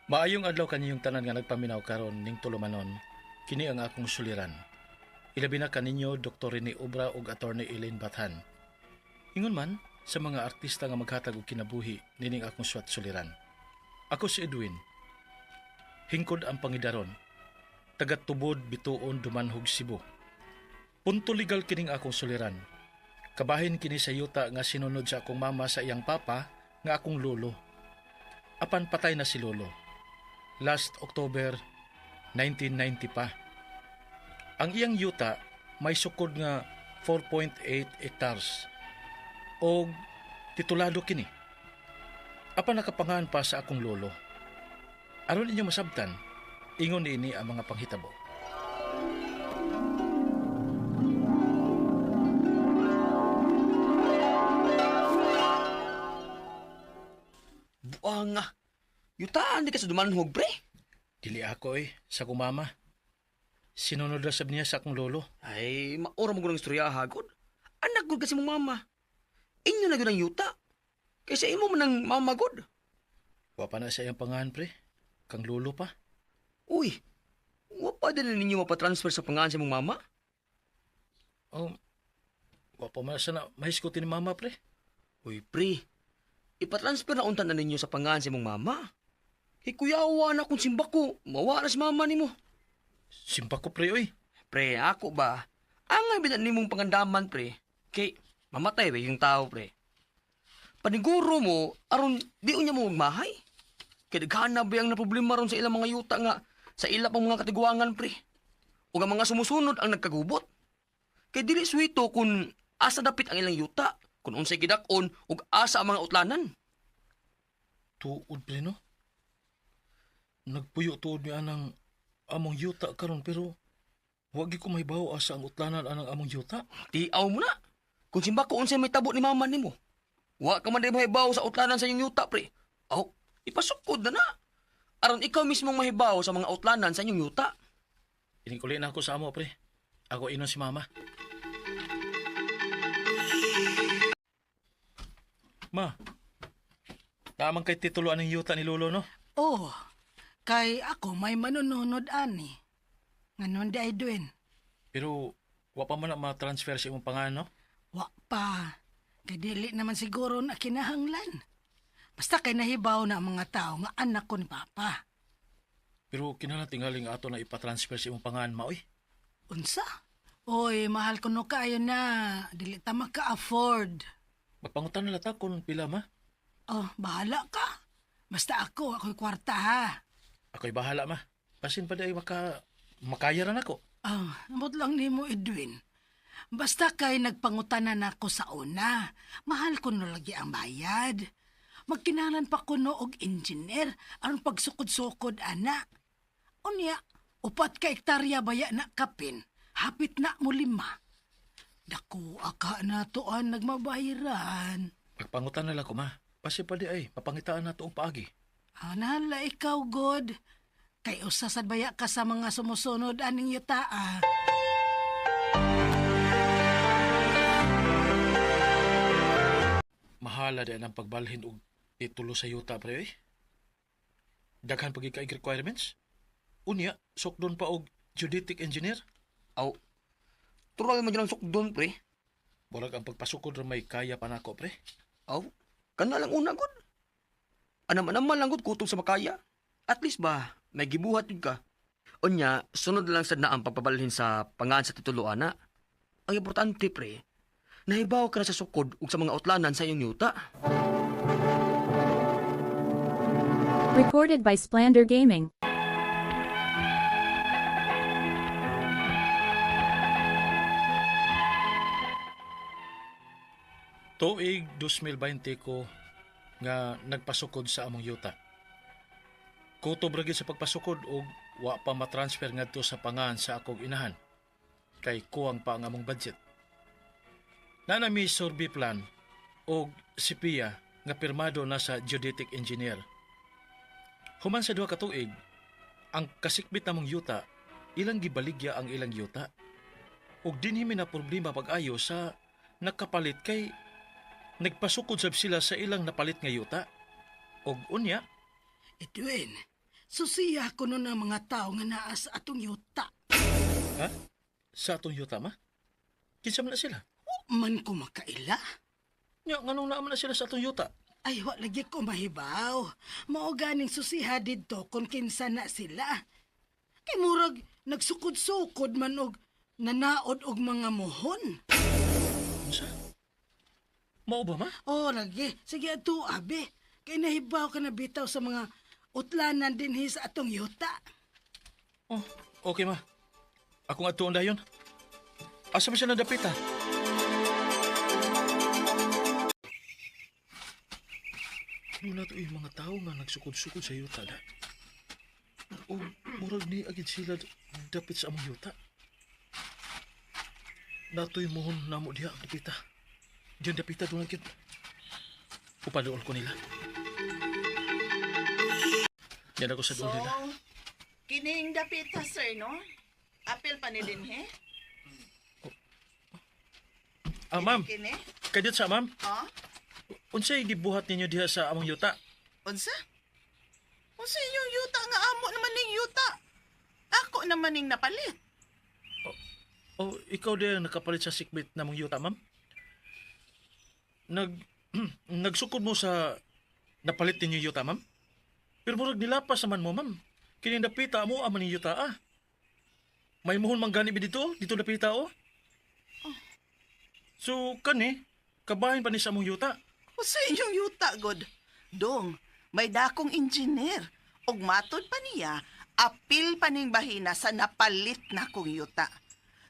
Maayong adlaw kaniyong tanan nga nagpaminaw karon ning tulumanon. Kini ang akong suliran. Ilabi na kaninyo Dr. Rene Obra ug Attorney Elaine Bathan. Ingon man sa mga artista nga maghatag og kinabuhi nining akong suwat suliran. Ako si Edwin. Hingkod ang pangidaron. Tagatubod bituon Dumanhog, Cebu. Punto legal kining akong suliran. Kabahin kini sa yuta nga sinunod sa akong mama sa iyang papa nga akong lolo. Apan patay na si lolo. Last October 1990 pa. Ang iyang yuta may sukod nga 4.8 hectares o titulado kini. Apan nakapangahan pa sa akong lolo. Aron inyo masabtan, ingon ini ang mga panghitabo. Buang nga. Yutaan di ka sa Dumanhog, pre. Dili ako sa akong mama. Sinunod na sab niya sa akong lolo. Ay, maura mo ko ng istorya, hagod. Anak gud kasi mong mama. Inyo na gud ang yuta. Kaysa imo man ang mama gud. Wa pa na sa iyang pangahan, pre. Kang lolo pa. Uy, wa pa din na ninyo mapatransfer sa pangalan sa mong mama? Oh, wa pa man sa na mahiskutin ni mama, pre. Uy, pre. Ipatransfer na unta na ninyo sa pangalan sa mong mama. Kuyawa na kung simba ko. Mawala si mama nimo. Simpa ko, pre, oy. Pre, ako ba? Ang binan nimong pangandaman, pre. Kay, mamatay ba yung tao, pre? Paniguro mo, aron di unya mo magmahay. Kaya daghana ba yung na problema ron sa ilang mga yuta nga sa ila pang mga katiguangan, pre. O nga mga sumusunod ang nagkagubot. Kaya dili suwito kung asa dapit ang ilang yuta, kung unsay gidakon ug asa ang mga utlanan. Tuod, pre, no? Nagpuyo tuod niya ng among yuta karon pero wagi ko mahibaw asa ang utlanan anang among yuta. Tiaw mo na. Kung simba ko unsay may tabo ni mama nimo. Wa ka man din mahibaw sa utlanan sa inyong yuta, pre. Aw, ipasukod na. Aron ikaw mismong mahibaw sa mga utlanan sa inyong yuta. Iningkuli na ako sa amo, pre. Ako inon si mama. Ma, naman kay tituluan ng yuta ni lolo, no? Oh, kay ako may manununod ani. Nganon di Edwin. Pero wa pa man na ma-transfer sa imong pangalan, no? Wa pa. Kay dili naman siguro na kinahanglan. Basta kay nahibaw na ang mga tao nga anak ko ni Papa. Pero kinahanglan tingaling ato na ipa-transfer sa imong pangalan, ma, oy. Unsa? Oy, mahal ko no kayo na. Dili ta maka-afford. Magpangutan na lata kung pila, ma. Oh, bahala ka. Basta ako'y kwarta ha. Ako'y bahala, ma. Pasin pa day makayaran ako. Oh, amot lang nimo Edwin. Basta kay nagpangutanan ako sa una, mahal ko no lagi ang bayad. Magkinalan pa ko no og engineer ang pagsukod-sukod ana. Unya, upat ka hektarya baya na kapin, hapit na mo 5. Dako aka na toan nagmabayaran. Magpangutan na lang ko, ma. Pasin pa di ay, mapangitaan na toong paagi. Nahala ikaw, God. Kay usasad baya ka sa mga sumusunod aning yutaa. Mahala din ang pagbalhin og titulo sa yuta, pre, oy. Daghan pagi ka requirements. Unya, sukdon pa og geodetic engineer. Aw, tural man dyan ang sukdon, pre. Bulag ang pagpasukod ra may kaya pa nako, pre. Aw, kana lang una, god. Anam-anam lang god kutong sa makaya. At least ba, may gibuhat yun ka. Unya, sunod lang sad na ang pagpabalhin sa pangaan sa tituluan na. Ang importante, pre, nahibaw ka na sa sukod ug sa mga utlanan sa iyong yuta. Recorded by Splander Gaming. Tuig 2020 ko nga nagpasukod sa among yuta. Kutob ra gyud sa pagpasukod og wa pa matransfer ngadto sa pangan sa akong inahan. Kay kuwang pa ang among budget. Nanami survey plan og sipiya nga pirmado na sa geodetic engineer. Human sa 2 ka tuig, ang kasikbit namong yuta ilang gibaligya ang ilang yuta. Ug dinhimi na problema pag-ayo sa nakapalit kay nagpasukod sab sila sa ilang napalit nga yuta. Og unya, Edwin, Susiya ko nun ang mga tao nga naa sa atong yuta. Ha? Sa atong yuta, ma? Kinsa man na sila? Man ko makaila. Nya, nganong naaman na sila sa atong yuta? Ay, wa lagi ko mahibaw. Mao ganing susiha didto kung kinsa na sila. Kay murag nagsukod-sukod man og nanaod og mga mohon. Unsa? Mao ba, ma? Oh, lagi. Sige ato, abi. Kay nahibaw ka na bitaw sa mga utlanan dinhi sa atong yuta. Oh, okay, ma. Ako nga tuon dayon. Asa ba siya nadapit, ha? Doon na to yung mga tao nga nagsukod-sukod sa yuta, da. O, murag ni agad sila dapit sa among yuta. Nato'y mohon na mo diha ang dapita. Diyan dapita doon agad. Upadool ko nila. Yan ako sa doon nila. Kining dapita, sir, no? Apil pa ni Dinhe? Ah, ma'am. Kini? Kadit sa ma'am. Ha? Unsay gibuhat ninyo diha sa among yuta? Unsa? Unsa yung yuta nga amo naman ning yuta? Ako naman ning napalit. O, ikaw din nakapalit sa sikbit na mong yuta, ma'am? Nagsukod mo sa napalit ninyo yuta, ma'am? Pero murag nilapas naman mo, ma'am. Kinindapita mo aman yung yuta, ah. May mohon mang gani ba dito napita, oh. So, kani, kabahin pa ni sa mong yuta. Unsa inyong yuta, God? Dong, may dakong engineer. Og matod pa niya, apil pa ning bahina sa napalit na kong yuta.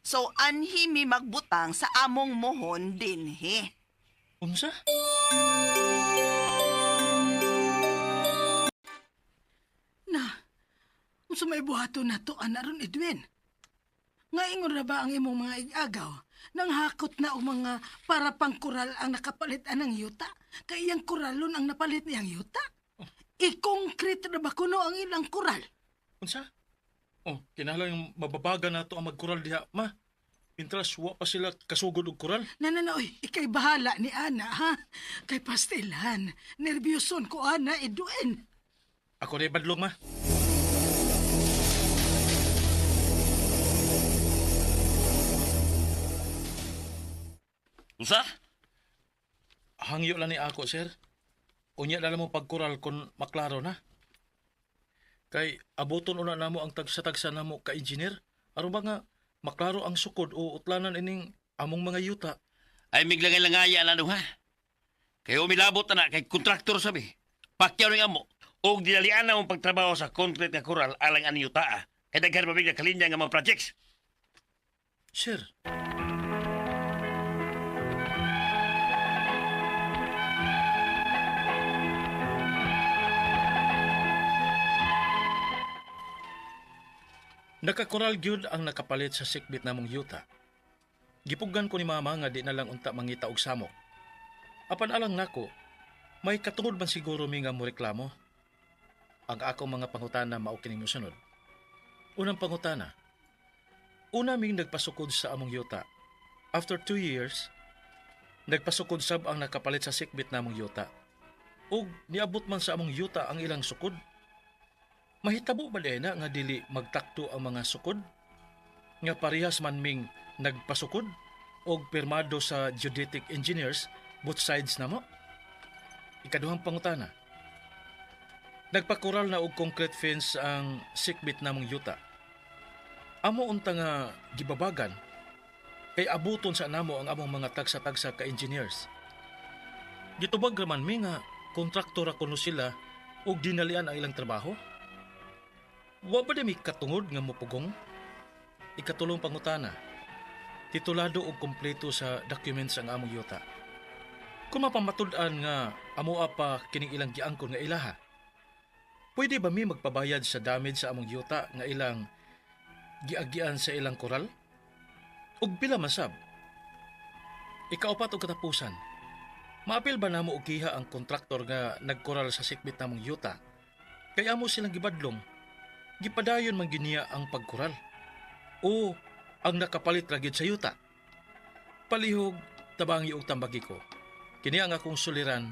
So, anhi mi magbutang sa among mohon dinhi. Unsa? Na, unsa may buhaton na to, anaron Edwin? Nga ingon na ba ang imong mga igagaw? Nang hakot na og mga para pang kural ang nakapalit anang yuta? Kay iyang kuralon ang napalit niyang yuta? I-concrete na ba kuno ang ilang kural? Unsa? Oh, kinahanglan mababaga na to ang magkural diha, ma. Intras, wa pa sila kasugod og kural. Nananoy, ikay bahala ni Ana, ha? Kay pastilan, nervyoson ko, Ana, Edwin. Ako rin badlong, ma. Usa? Hangyo lang ni ako, sir. Unya na lang mo pagkural kung maklaro na. Kay abuton una namo ang tagsa-tagsa namo ka engineer. Aron ba nga maklaro ang sukod o utlanan ining among mga yuta. Ay miglangay-langaya na ha. Kaya umilabot na kay kontraktor sabi. Pakyaw ng amo. O dinalian na mong pagtrabaho sa concrete nga koral alang ang yuta. Kaya daghan mabig na kalinya nga mga projects. Sir, nakakoral gyud ang nakapalit sa sikbit namong yuta. Gipuggan ko ni mama nga di na lang unta mangita og samok. Apan alang nako, may katungod man siguro mi nga moreklamo. Ang akong mga pangutana mao kining mosunod. Unang pangutana. Una ming nagpasukod sa among yuta. After 2 years, nagpasukod sab ang nakapalit sa sikbit namong yuta. Ug niabot man sa among yuta ang ilang sukod. Mahitabo ba na nga dili magtakto ang mga sukod? Nga parehas man ming nagpasukod o pirmado sa geodetic engineers both sides na mo? Ikaduhang pangutana. Nagpakural na og concrete fence ang sikbit namong yuta. Amo unta nga gibabagan kay abuton sa namo ang among mga tagsa-tagsa ka engineers. Gitubag raman mi nga kontraktor kuno sila og dinalian ang ilang trabaho. Wa ba mi katungod nga mopugong? Ikatulong pangutana. Titulado og kompleto sa documents ang among yuta. Kung mapamatud-an nga amoa pa kining ilang giangkon nga ilaha, pwede ba mi magpabayad sa damage sa among yuta nga ilang giagian sa ilang koral? Ug pila masab? Ikaupat og katapusan. Maapil ba namo og kiha ang kontraktor nga nagkoral sa sikbit namong yuta? Kay amo silang gibadlong. Gipadayon man giniya ang pagkoral. O ang nakapalit ra gyud sa yuta. Palihog tabangi og tambagi ko. Kini ang akong suliran,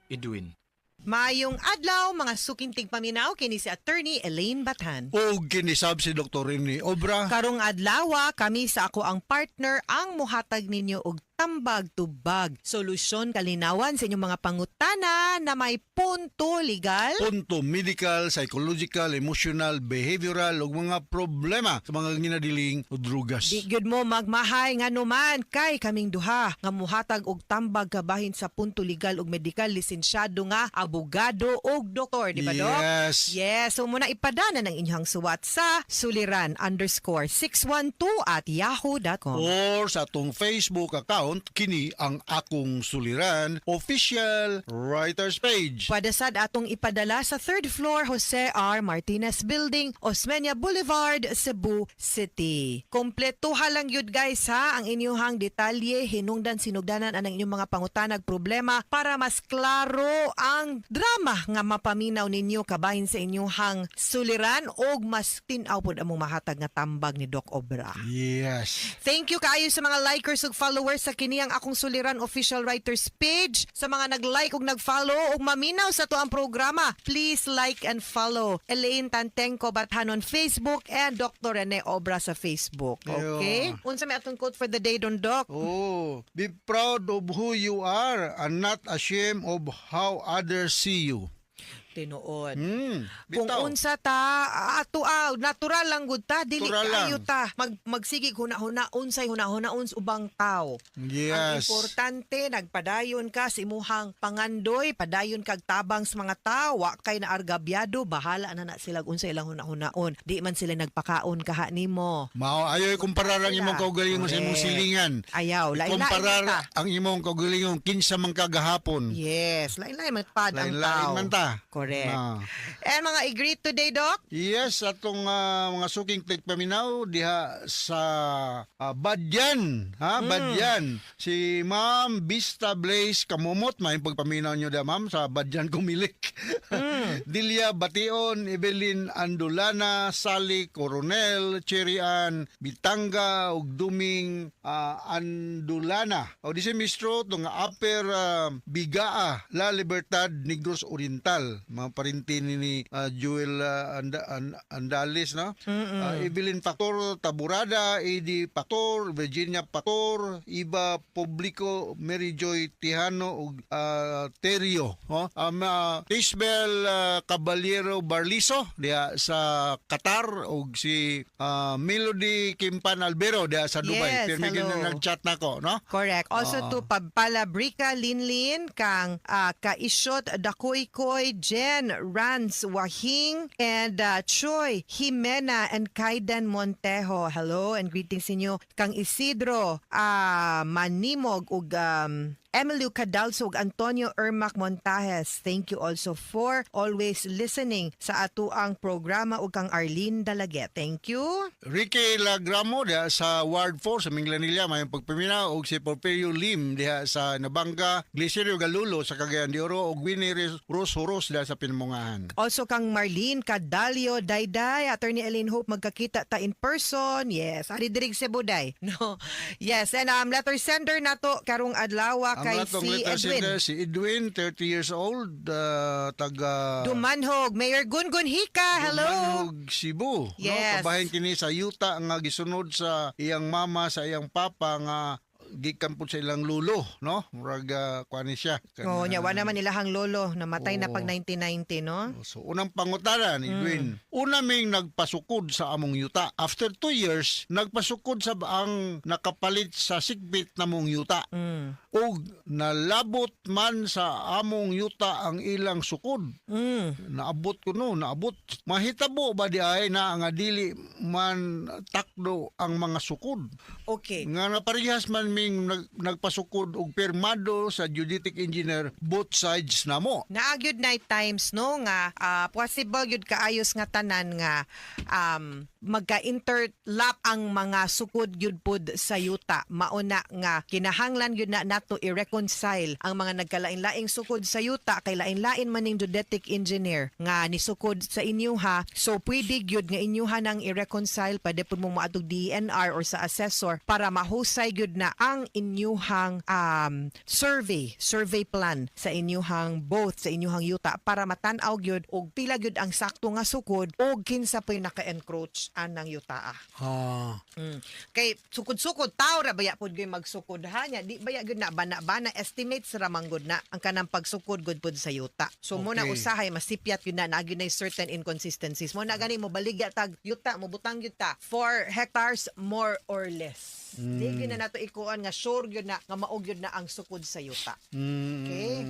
Edwin. Mayong adlaw mga sukintig paminaw kini si Attorney Elaine Bathan. O ginisab si Dr. Rini Obra. Karong adlaw kami sa ako ang partner ang muhatag ninyo og tambag tubag. Solusyon kalinawan sa inyong mga pangutana na may punto legal. Punto medical, psychological, emotional, behavioral ug mga problema sa mga ginadiling o drugas. Di gyud mo magmahay nga numan kay kaming duha nga muhatag og tambag kabahin sa punto legal ug medical lisensyado nga abogado ug doktor, di ba Dok? Yes. Yes, so muna ipadana ng inyong suwat sa suliran_612@yahoo.com. Or sa atong Facebook account, kini ang akong suliran official writers page. Pwede sad atong ipadala sa 3rd floor Jose R. Martinez Building, Osmeña Boulevard, Cebu City. Kompletuha lang yun guys ha ang inyong detalye, hinungdan sinugdanan ang inyong mga pangutanag problema para mas klaro ang drama nga mapaminaw ninyo kabahin sa inyong suliran og mas tinaw pod among mahatag nga tambag ni Doc Obra. Yes. Thank you kaayo sa mga likers ug followers sa kini ang akong suliran official writers page. Sa mga nag-like ug nag-follow ug maminaw sa to ang programa, please like and follow Elaine Tantengco Bathan on Facebook and Dr. Rene Obra sa Facebook. Okay? Unsa may atong quote for the day don Doc? Oh, be proud of who you are and not ashamed of how others see you. Tinuod. Kung Bitaw. unsa ta ato natural lang gud ta dili Natural kayo lang. ta magsigig huna-huna unsay huna-huna ubang tao. Ang Yes. importante nagpadayon ka sa imuhang pangandoy, padayon kag tabang sa mga tao, wa kay naargabyado, bahala na sila unsay ilang huna-hunaon. Di man sila nagpakaon kaha nimo. Mao ayoy kumparar ang imong kaugalingon sa imong Correct. silingan. Ayaw, lain-lain Kumparar ta. ang imong kaugalingon kinsa man kagahapon. Yes, lain-lain man pad ang Lain-lain tao. man ta. Correct. Ah. And mga agree today, Doc? Yes, atong mga suking tigpaminaw diha sa Badyan, Badyan. Si Ma'am Vista Blaze Kamumot, may pagpaminaw niyo da ma'am sa Badyan Kumilik. Dilia Bation, Evelyn Andulana, Sally Coronel, Cherian Bitanga ug Duming Andulana. O di si Mistro tong Upper Bigaa, La Libertad, Negros Oriental. Mga parintin ni Joel Andales, no? Evelyn Factor Taburada, Edi Factor, Virginia Factor, Iba Publico, Mary Joy Tijano ug Terio, no? Isabel Caballero Barliso diha sa Qatar ug si Melody Kimpan Albero diha sa Dubai. Yes, Pero may hello. nag-chat nako, no? Correct. Also to Palabrica Linlin, kang Kaishot Dakoy-Koy, Jen Rans Wahing, and Choi Jimena and Kaidan Montejo. Hello and greetings inyo. Kang Isidro Manimog ug Emilio Cadalso ug Antonio Ermac Montajes. Thank you also for always listening sa ato ang programa ug kang Arlene Dalaget. Thank you. Ricky Lagramo diha sa Ward 4 sa Minglanilla may pagpaminaw og si Porfirio Lim diha sa Nabanga, Glicerio Galulo sa Cagayan de Oro ug Winnie Rosoros diha sa Pinmungahan. Also kang Marlene Cadalio Dayday, Attorney Elaine Hope, magkakita ta in person. Yes, ari dirig Cebu day. No. Yes, and letter sender nato karong adlaw Ang kay latong si letter Edwin sender, si Edwin, 30 years old, taga Dumanhog, Mayor Gungun Hika. Hello. Dumanhog, Cebu. Yes. No? Kabahin kini sa yuta nga gisunod sa iyang mama, sa iyang papa nga gikan po sa ilang lulo, no? Murag kuani siya. Oh, nya wa naman ilahang lolo, namatay na Oo. pag 1990, no? So, unang pangutaran, Edwin. Una ming nagpasukod sa among yuta. After 2 years, nagpasukod sa ang nakapalit sa sigbit na mong yuta. Og nalabot man sa among yuta ang ilang sukod. Naabot ko no, naabot. Mahitabo ba di ay na nga dili man takdo ang mga sukod. Okay. Nga naparehas man ming nagpasukod og permado sa geodetic engineer both sides namo. Naagyud night times no nga possible gyud kaayos nga tanan nga magka-interlap ang mga sukod gyud pod sa yuta. Mauna nga kinahanglan gyud na nato i-reconcile ang mga nagkalain-laing sukod sa yuta kay lain-lain man ning geodetic engineer nga nisukod sa inyuha. So pwede gyud nga inyuha nang i-reconcile pwede pud mo maadtog DNR or sa assessor para mahusay gyud na ang inyuhang survey plan sa inyuhang both sa inyuhang yuta para matan-aw gyud og pila gyud ang sakto nga sukod og kinsa pay naka-encroach anang yuta. Kay sukod-sukod tao ra baya pud gyud magsukod ha nya di baya gyud na bana estimates ra manggod na ang kanang pagsukod gud pud sa yuta. So mo na Okay. usahay masipyat gyud na naagi na certain inconsistencies. Mo na gani mo baligya tag yuta mo butang gyud ta 4 hectares more or less. Di gyud na nato ikuan nga sure gyud na nga mao gyud na ang sukod sa yuta. Okay?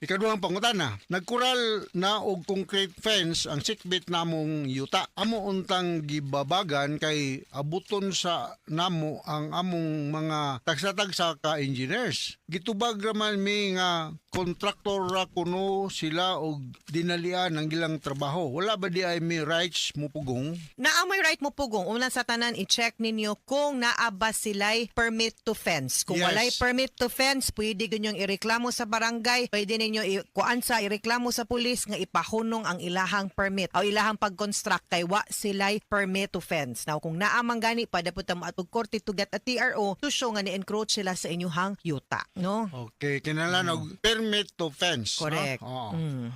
Ikaduhang pangutana, nagkural na og concrete fence ang sikbit namong yuta. Amo untang gibabagan kay abuton sa namo ang among mga tagsa-tagsa ka engineers. Gitubag raman mi nga kontraktor ra kuno sila og dinalian ang ilang trabaho. Wala ba di ay mi rights mo pugong? Naamoy right mo pugong. Una sa tanan i-check ninyo kung naaba sila'y permit to fence. Kung Yes. walay permit to fence, pwede ganyong ireklamo sa barangay, pwede ninyo kuansa ireklamo sa pulis nga ipahunong ang ilahang permit o ilahang pag-construct kay wa sila'y permit to fence. Now kung naamang gani, pwede po tamo atog korte to get a TRO to show nga ni-encroach sila sa inyuhang yuta. No? Okay, kinalan og permit to fence. Correct. No? Oo. Mm.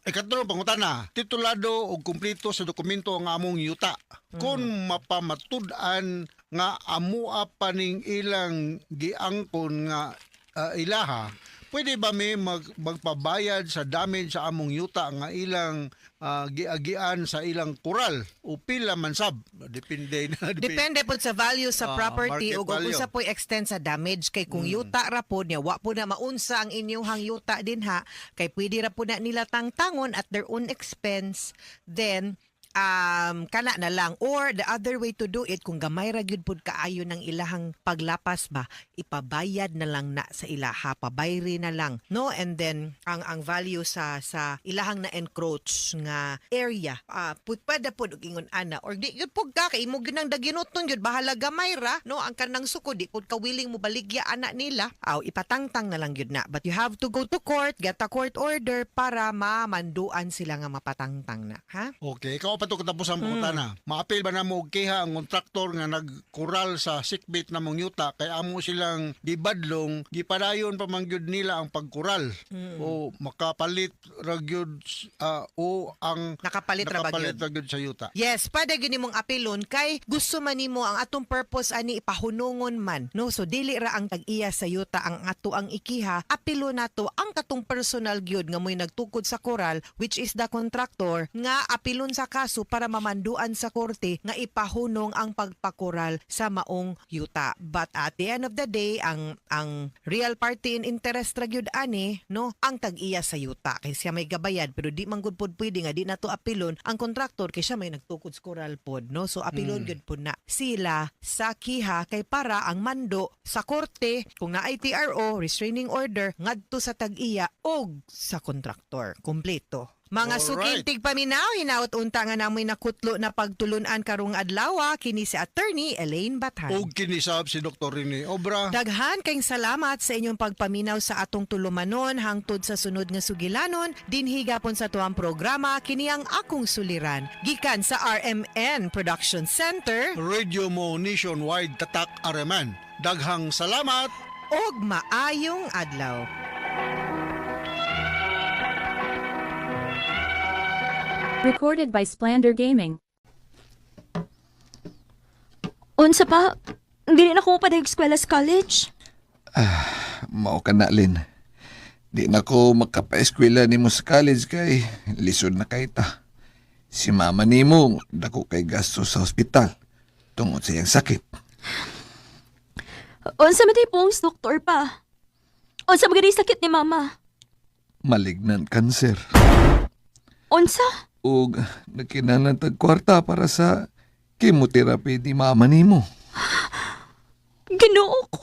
Ikatulong pangutana, titulado o kumplito sa dokumento ang among yuta. Kung mapamatud-an nga amua pa ning ilang giangkon nga ilaha, pwede ba may magpabayad sa damage sa among yuta nga ilang giagian sa ilang kural o pila man sab? Depende na. Depende po sa value sa property market o kung value. sa po extend sa damage kay kung yuta ra po niya wa po na maunsa ang inyong yuta din ha kay pwede ra po na nila tangtangon at their own expense then kana na lang or the other way to do it kung gamay ra gyud pud kaayo ng ilahang paglapas ba ipabayad na lang na sa ilaha pabayri na lang no and then ang value sa ilahang na encroach nga area pwede pud og ingon ana or di gyud pud ka kay imo gyud nang daginuton gyud bahala gamay ra no ang kanang sukod di pud ka willing mo baligya ana nila ipatangtang na lang gyud na but you have to go to court get a court order para mamanduan sila nga mapatangtang na ha. Okay, ikaw pa to katapos ang pangutana. Maapil ba na mo kiha ang kontraktor nga nagkural sa sikbit na mong yuta kay amo silang gibadlong gipadayon pa man gyud nila ang pagkural o makapalit ra gyud o ang Nakapalit ra ba gyud? ra gyud sa yuta. Yes, pwede gyud nimong apilon kay gusto man nimo ang atong purpose ani ipahunungon man. No, so dili ra ang tag-iya sa yuta ang ato ang ikiha. Apilo nato ang katong personal gyud nga mo'y nagtukod sa koral which is the contractor nga apilon sa kaso para mamanduan sa korte nga ipahunong ang pagpakoral sa maong yuta. But at the end of the day, ang real party in interest ra gyud ani, no, ang tag-iya sa yuta kay siya may gabayad pero di man gud pod pwede nga di nato apilon ang kontraktor kay siya may nagtukod sa koral pod, no. So apilon gyud pod na sila sa kiha kay para ang mando sa korte kung naay TRO, restraining order ngadto sa tag-iya og sa kontraktor kompleto. Mga Alright. sukintig paminaw, hinaut unta nga namoy nakutlo na pagtulunan karong adlaw kini si Attorney Elaine Bathan. Og kinisab si Dr. Rene Obra. Daghan kayong salamat sa inyong pagpaminaw sa atong tulumanon hangtod sa sunod nga sugilanon dinhi gapon sa tuang programa kini ang akong suliran gikan sa RMN Production Center Radio mo nationwide tatak Araman. Daghang salamat. og maayong adlaw. Recorded by Splander Gaming. Unsa pa? Dili na ko padayog eskwela sa college. Mao ka na, Lin. Di na ko makapaeskwela ni mo sa college kay lisod na kay ta. Si mama ni mo, dako kay gasto sa ospital tungod sa iyang sakit. Unsa man po ang doktor pa? Unsa magari sakit ni mama? Malignant cancer. Unsa? Ug nagkinahanglan tag kwarta para sa chemotherapy ni mama ni mo. Ginoo ko.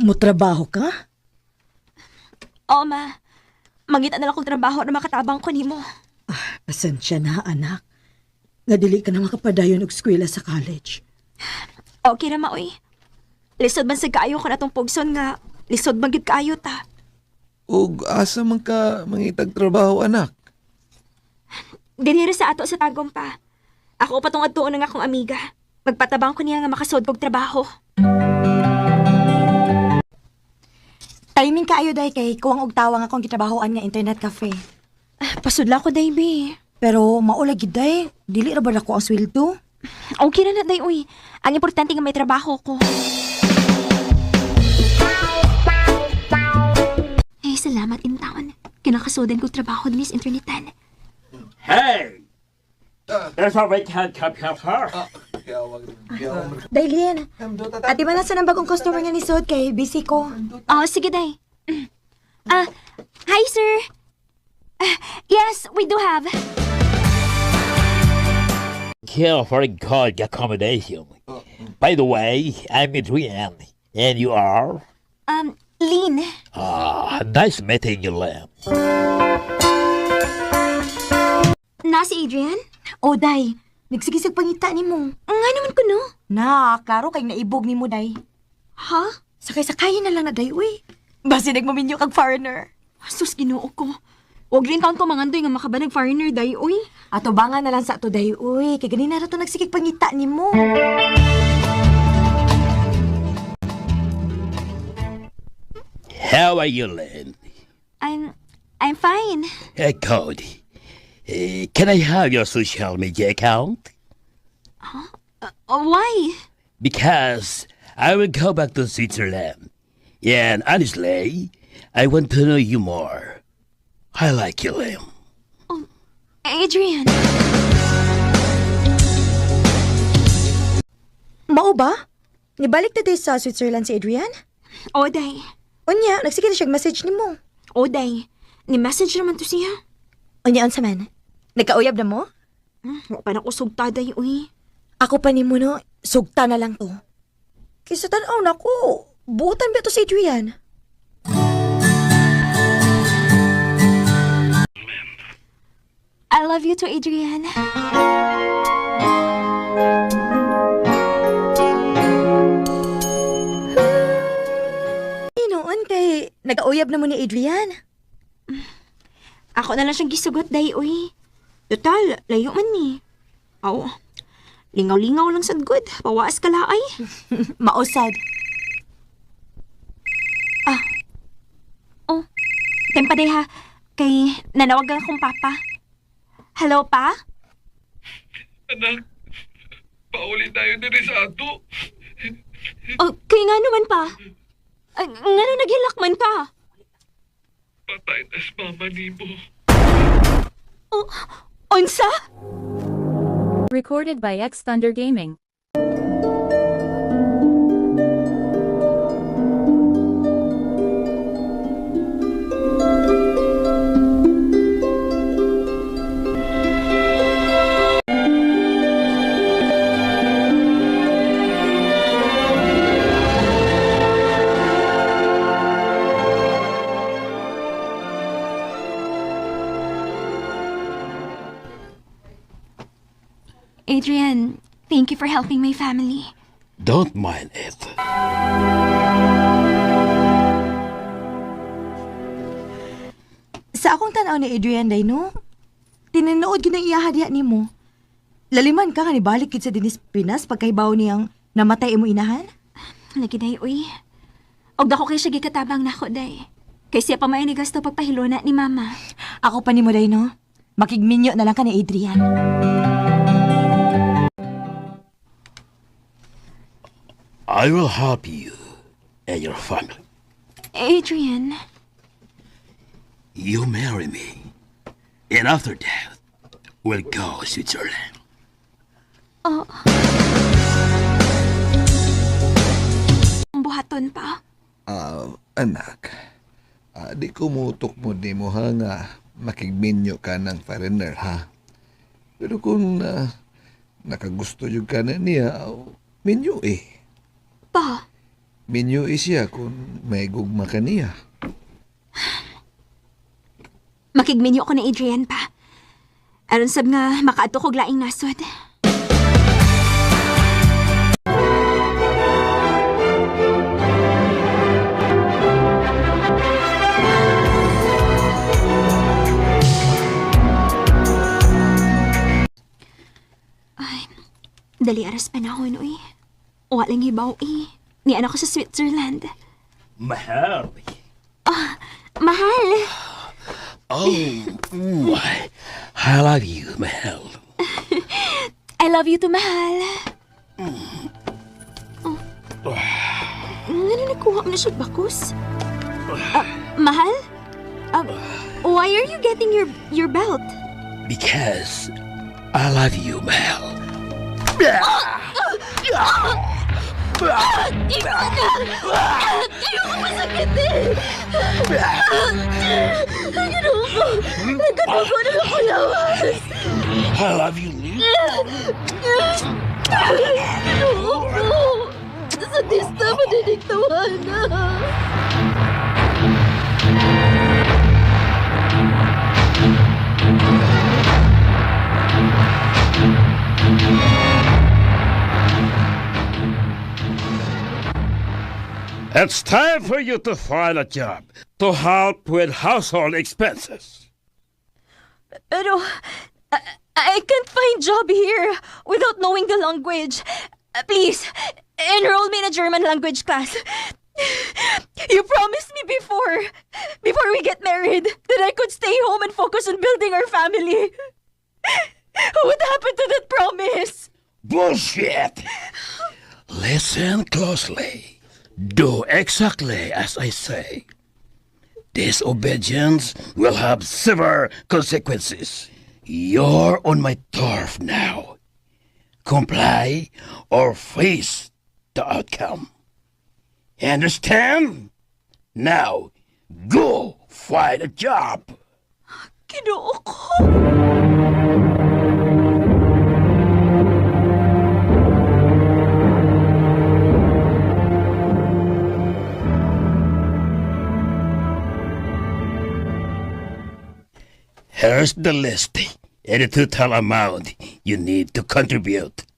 Mutrabaho ka? Oo, ma. Mangita na lang kong trabaho na makatabang ko nimo. Pasensya na, anak. Nga dili ka na makapadayon og eskwela sa college. Okay na, ma, uy. Lisod man sa kaayo ko na tong pugson nga. Lisod man gid kaayo ta. Ug asa man ka mangitag trabaho, anak? Diniri sa ato sa tagom pa. Ako pa tong adtuon ng akong amiga. Magpatabang ko niya nga makasod kog trabaho. Timing kaayo day kay kuwang og tawang akong gitrabahoan nga internet cafe. Pasudla ko, day, be. Pero maula gid day, dili ra ba nako ang sweldo? Okay na na, day, uy. Ang importante nga may trabaho ko. Eh, salamat in taon. Kinakasodan kong trabaho din sa internetan. Hey! There's a right hand cup here. Daylin, ati man na sa nang bagong customer nga ni Sod kay busy ko. Oh, sige, day. Hi, sir. Yes, we do have. Care for a good accommodation. By the way, I'm Adrian. And you are? Lynn. Nice meeting you, Lam. Na si Adrian? O day, nagsigisag pangita ni mo. Nga naman ko, no? Na, klaro kay naibog ni mo day. Ha? Sakay-sakayin na lang na day, uy. Basi nagmaminyo kag foreigner. Sus, ginoo ko. Huwag rin taon ko mangandoy nga makabanag foreigner, day, uy. Ato bangan na lang sa ato day, uy. Kay ganina ra to nagsigig pangita ni mo. How are you, Lam? I'm fine. Cody. Can I have your social media account? Why? Because I will go back to Switzerland. And honestly, I want to know you more. I like you, Lam. Adrian. Mao ba? Nibalik na day sa Switzerland si Adrian? O, day. Unya, nagsigil siya message ni mo. O, day. Ni-message naman to siya. Unya, unsa man? Nagkauyab na mo? Wa pa na ko sugta, day, uy. Ako pa ni mo no, sugta na lang to. Kaysa tanaw na ko, buutan ba to si Adrian? I love you too, Adrian. Inoon kay nag-auyab na mo ni Adrian. Ako na lang siyang gisugot, day, uy. Total, layo man ni. Aw, lingaw-lingaw lang sad good. Pawaas ka laay. Mausad. Oh, tempa day ha. Kay nanawagan akong papa. Hello, pa? Anak, paulit tayo din sa ato. Oh, kay nga naman pa. Nga na naghilakman ka. Patay na si mama ni mo. Oh, unsa? Recorded by X Thunder Gaming. Adrian, thank you for helping my family. Don't mind it. Sa akong tanaw ni Adrian day no, tinanood yun ang iyahadya ni mo. Laliman ka nga ni balik yun sa Dinis Pinas pagkaibaw niyang namatay mo inahan? Lagi day, uy. Og dako kay siya gikatabang nako, day. Kay siya pa may ni gasto pagpahilo na ni mama. Ako pa ni mo day no, makigminyo na lang ka ni Adrian. I will help you and your family. Adrian. You marry me. And after that, we'll go to Switzerland. Buhaton pa. Anak, di ko mutok mo di mo ha nga makigminyo ka ng foreigner ha. Pero kung nakagusto yung ka na niya, minyo eh. Pa, Minyo siya kung may gugma ka niya. Makigminyo ko ni Adrian pa. Aron sab nga makaadto kog laing nasod. Ay, dali aras panahon, uy. Walang hibaw, Ni anak ko sa Switzerland. Mahal. Mahal! Oh, I love you, Mahal. I love you too, Mahal. Ano nakuha mo na siya, Bakus? Mahal? Why are you getting your belt? Because I love you, Mahal. Masakit eh! Ginawa ko! Nagkatawa na ako lawas! I love you, Lee. Ginawa ko! Sa tista, madiniktawan na! It's time for you to find a job to help with household expenses. Pero, I can't find job here without knowing the language. Please, enroll me in a German language class. You promised me before we get married, that I could stay home and focus on building our family. What happened to that promise? Bullshit! Listen closely. Do exactly as I say. Disobedience will have severe consequences. You're on my turf now. Comply or face the outcome. Understand? Now, go find a job. Ginoo ko. Here's the list and the total amount you need to contribute.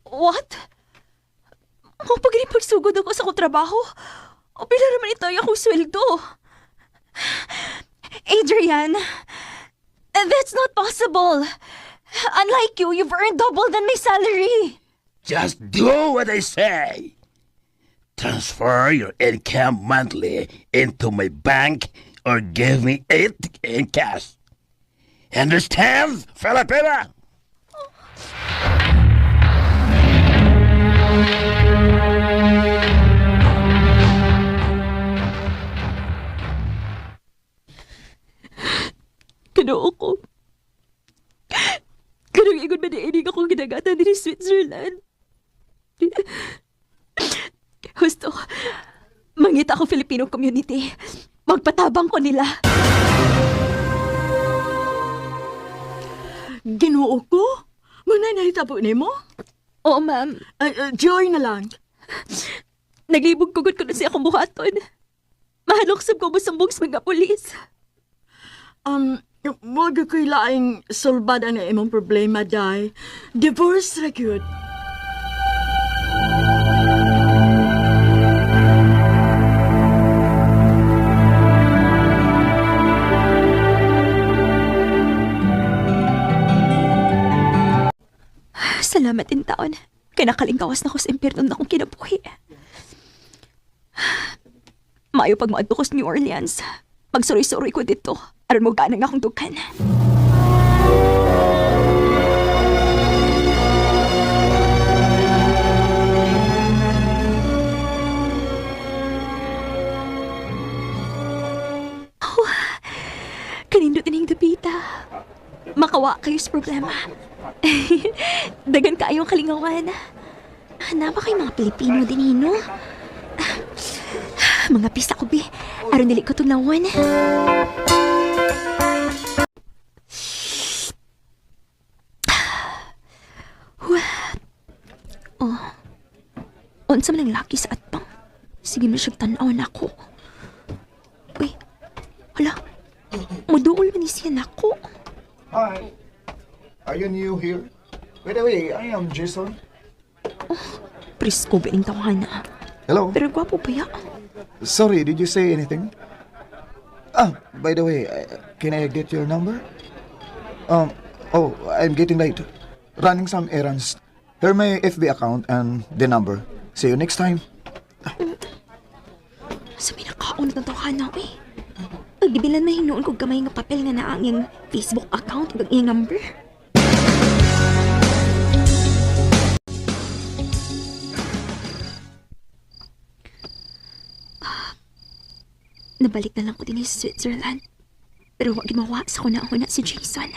What? Kung pagsugod ako sa akong trabaho, o pila naman ito yung akong sweldo. Adrian, that's not possible. Unlike you, you've earned double than my salary. Just do what I say. Transfer your income monthly into my bank or give me it in cash. Understand, Filipina? Ginoo ko. Kanang ingon ba ni ining akong ginagatan din sa Switzerland? Gusto, mangita ako Filipino community. Magpatabang ko nila. Ginoo ko? Muna nahitabo ni mo? Oo, ma'am. Joy na lang. Naglibog kugot ko na siya akong buhaton. Mahaloksab ko mo sa mga polis. Wag ako'y laing solbad ang imong problema, Day. Divorce ra gyud. Salamat din taon. Kaya nakalingkawas na ko sa impyerno na akong kinabuhi. Maayo pag maadto ko sa New Orleans. Magsuroy-suroy ko dito. Aron mo ganang akong dukan. Oh, kanindo tining dapita. Makawa kayo sa problema. Dagan kayong kalingawan. Hanapa kayo mga Pilipino din, no? Mga pista ko, bi. Aron dili ko tugnawan. Oh. Unsa man ang laki sa atpang. Sige mo siyang tanaw na ako. Uy, hala. can you hear? By the way, I am Jason. Presko ba yung tawahan na? Hello? Pero gwapo pa ya. Sorry, did you say anything? Ah, by the way, can I get your number? I'm getting late. Running some errands. Here my FB account and the number. See you next time. Sa may nakaon na tawahan na eh. Pagdibilan mahinuon kong kamay nga papel nga na ang iyang Facebook account ug ang iyang number. Nabalik na lang ko din sa Switzerland. Pero wag gimawa sa kuna-una si Jason.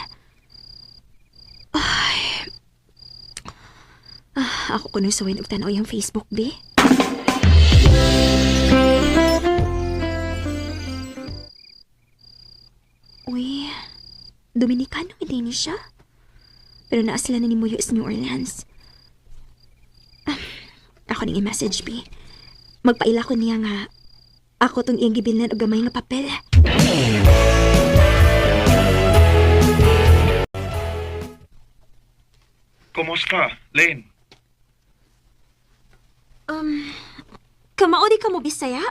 Ay. Ako ko nung suwin og tanaw yung Facebook, be. Uy, Dominicano hindi ni siya. Pero naa sila na ni Muyo sa New Orleans. Ako nang i-message, be. Magpaila ko niya nga ako tong iyang gibilnan og gamay nga papel. Kumusta, Lane? Kamao di ka mo Bisaya?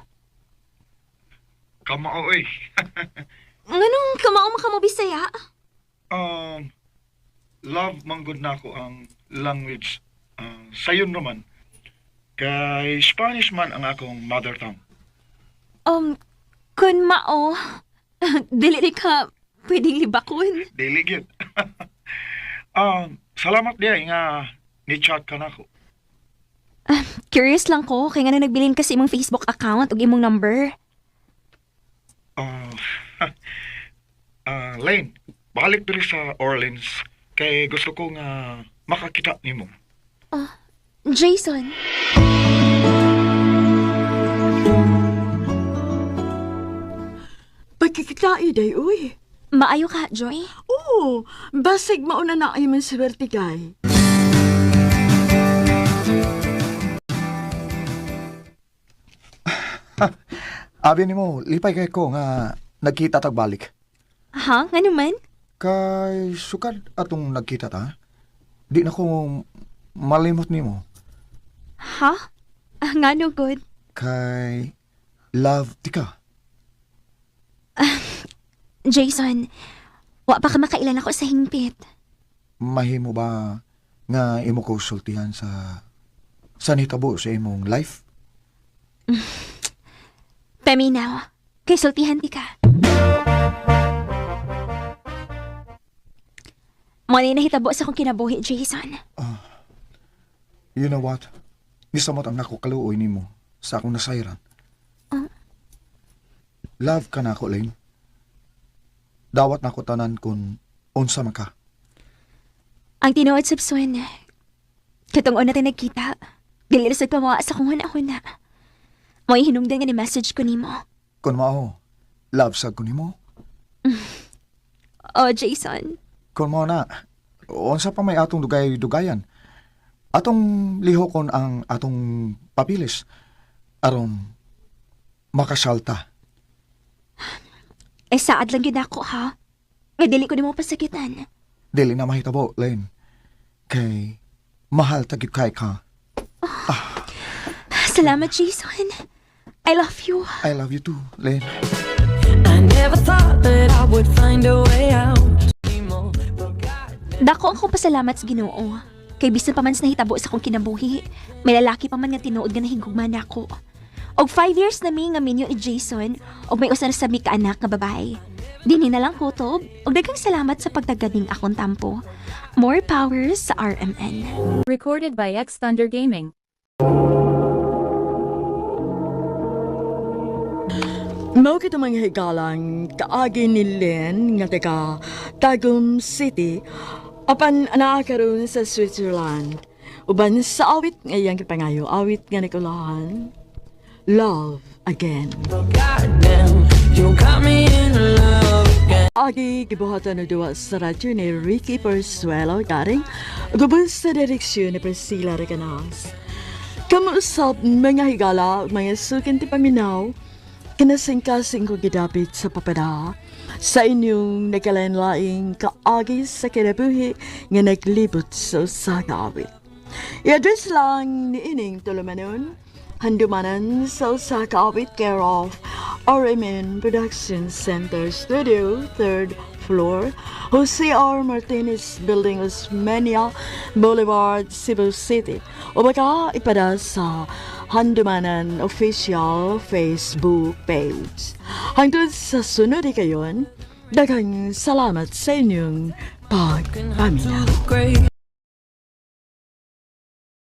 Kamao eh. Nganong kamao man ka mo Bisaya? Love manggod na ako ang language. Sayon naman. Kay Spanish man ang akong mother tongue. Kun mao, dili di ka pwedeng libakon. Dili gyud. Salamat diya nga ni-chat ka na ako. Curious lang ko, kaya nga na nagbilin kasi imong Facebook account ug imong number. Lane, balik diri sa Orleans kay gusto ko nga makakita nimo. Jason. Pagkikitai day, uy. Maayo ka, Joy? Oo, basig mauna na ay man swerte kay. Abi ni mo, lipay kay ko nga nagkita tagbalik. Ha? Nga naman? Kay sukad atong nagkita ta. Di na ko malimot ni mo. Ha? Nga no, good. Kay love ti ka. Jason, wa pa ka makailan ako sa hingpit. Mahimo ba nga imo ko sultihan sa nitabo sa imong life? Paminaw, kay sultihan ti ka. Muna nahitabo sa akong kinabuhi, Jason. You know what? Gisamot ang nako kaluoy nimo sa akong nasayran. Love ka na ako, Lane. Dawat na ko tanan kung unsa man ka. Ang tinuod subswan, katong una tayo nagkita, dili sa pamawa sa kong huna-huna. May hinungdan nga ni message ko nimo. Kung mao, love sad ko nimo. Oh, Jason. Kung mao na, unsa pa may atong dugay-dugayan. Atong lihokon ang atong papilis. Aron makasalta. Saad lang yun ako, ha? Nga dili ko ni mo pasakitan. Dili na mahitabo, Lane. Kay mahal tagit kay ka. Salamat, Jason. I love you. I love you too, Lane. I never thought that I would find a way out. Dako ako pasalamat sa Ginoo. Kay bisan pa man sa nahitabo sa akong kinabuhi, may lalaki pa man nga tinuod nga nahigugman ako. Og 5 years na mi nga minyo ni Jason, og may usa na sa mi ka anak nga babae. Dinhi na lang kutob, og daghang salamat sa pagtaganing akong tampo. More power sa RMN. Recorded by X Thunder Gaming. Mao kita mga higalang kaagi ni Len nga taga Tagum City apan ana karon sa Switzerland. Uban sa awit ngayang kipangayo, awit nga nakulahan. Love again. You got me in love again. Agi gibuhatan na duwa sa radyo ni Ricky Persuelo garing gubos sa direksyon ni Priscilla Reganas. Kamusap mga higala, mga sukin ti paminaw, kinasing-kasing ko gidapit sa papada. sa inyong nagkalain-laing kaagi sa kinabuhi nga naglibot sa usa ka awit. I-address lang ni ining tulumanon, handumanan sa usa ka awit care of RMN Production Center Studio, 3rd floor, Jose R. Martinez Building, Osmeña Boulevard, Cebu City. O baka ipada sa Handumanan Official Facebook page. Hangtod sa sunod kayon, daghang salamat sa inyong pagpaminaw.